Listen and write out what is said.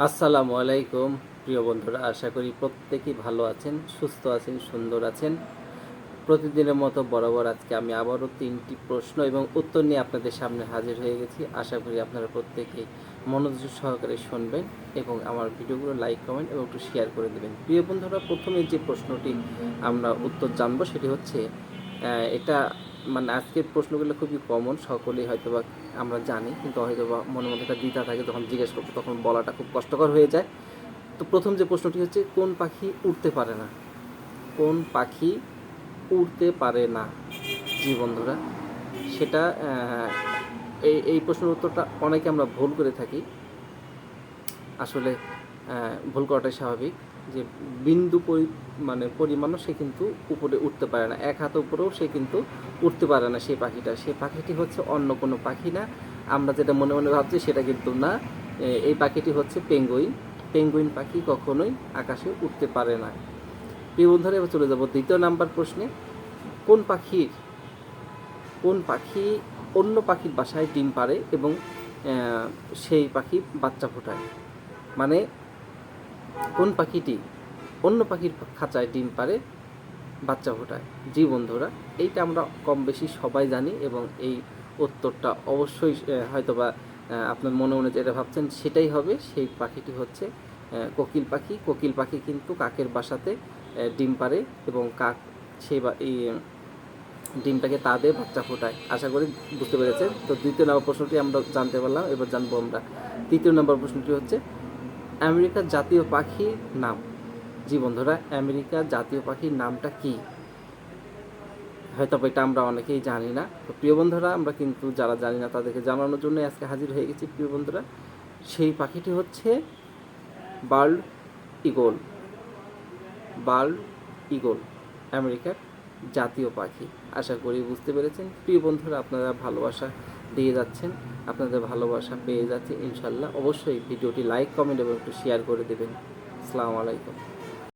আসসালামু আলাইকুম প্রিয় বন্ধুরা, আশা করি প্রত্যেকেই ভালো আছেন, সুস্থ আছেন, সুন্দর আছেন। প্রতিদিনের মতো বরাবর আজকে আমি আবারও 3টি প্রশ্ন এবং উত্তর নিয়ে আপনাদের সামনে হাজির হয়ে গেছি। আশা করি আপনারা প্রত্যেকেই মনোযোগ সহকারে শুনবেন এবং আমার ভিডিওগুলো লাইক, কমেন্ট এবং একটু শেয়ার করে দেবেন। প্রিয় বন্ধুরা, প্রথমে যে প্রশ্নটি আমরা উত্তর জানবো সেটি হচ্ছে এটা মানে আজকের প্রশ্নগুলো খুবই কমন, সকলেই হয়তোবা আমরা জানি, কিন্তু হয়তোবা মনের মধ্যে একটা দ্বিধা থাকে, যখন জিজ্ঞেস করবো তখন বলাটা খুব কষ্টকর হয়ে যায়। তো প্রথম যে প্রশ্নটি হচ্ছে, কোন পাখি উড়তে পারে না? কোন পাখি উড়তে পারে না? জি বন্ধুরা, সেটা এই প্রশ্নের উত্তরটা অনেকে আমরা ভুল করে থাকি। আসলে ভুল করাটাই স্বাভাবিক। যে বিন্দু পরিমাণও সে কিন্তু উপরে উঠতে পারে না, এক হাত উপরেও সে কিন্তু উঠতে পারে না। সেই পাখিটি হচ্ছে অন্য কোনো পাখি না। আমরা যেটা মনে মনে ভাবছি সেটা কিন্তু না। এই পাখিটি হচ্ছে পেঙ্গুইন। পেঙ্গুইন পাখি কখনোই আকাশে উঠতে পারে না। প্রিয় বন্ধুরা, এবার চলে যাব দ্বিতীয় নাম্বার প্রশ্নে। কোন পাখির কোন পাখি অন্য পাখির বাসায় ডিম পাড়ে এবং সেই পাখি বাচ্চা ফোটায়? মানে কোন পাখিটি অন্য পাখির খাঁচায় ডিম পাড়ে, বাচ্চা ফোটায়? জি বন্ধুরা, এইটা আমরা কম বেশি সবাই জানি এবং এই উত্তরটা অবশ্যই হয়তোবা আপনার মনে মনে যেটা ভাবছেন সেটাই হবে। সেই পাখিটি হচ্ছে কোকিল পাখি। কোকিল পাখি কিন্তু কাকের বাসাতে ডিম পাড়ে এবং কাক সেই এই ডিমটাকে তা দিয়ে বাচ্চা ফোটায়। আশা করি বুঝতে পেরেছেন। তো দ্বিতীয় নম্বর প্রশ্নটি আমরা জানতে পারলাম। এবার জানবো আমরা তৃতীয় নম্বর প্রশ্নটি হচ্ছে, আমেরিকার জাতীয় পাখির নাম? জি বন্ধুরা, আমেরিকার জাতীয় পাখির নামটা কি? হয়তো এটা আমরা অনেকেই জানি না। তো প্রিয় বন্ধুরা, আমরা কিন্তু যারা জানি না তাদেরকে জানানোর জন্য আজকে হাজির হয়ে গেছি। প্রিয় বন্ধুরা, সেই পাখিটি হচ্ছে বাল্ড ইগল। বাল্ড ইগল আমেরিকার জাতীয় পাখি। আশা করি বুঝতে পেরেছেন। প্রিয় বন্ধুরা, আপনারা ভালোবাসা দিয়ে যাচ্ছেন, আপনাদের ভালোবাসা পেয়ে যাচ্ছে ইনশাল্লাহ। অবশ্যই ভিডিওটি লাইক, কমেন্ট এবং একটু শেয়ার করে দেবেন। আসসালামু আলাইকুম।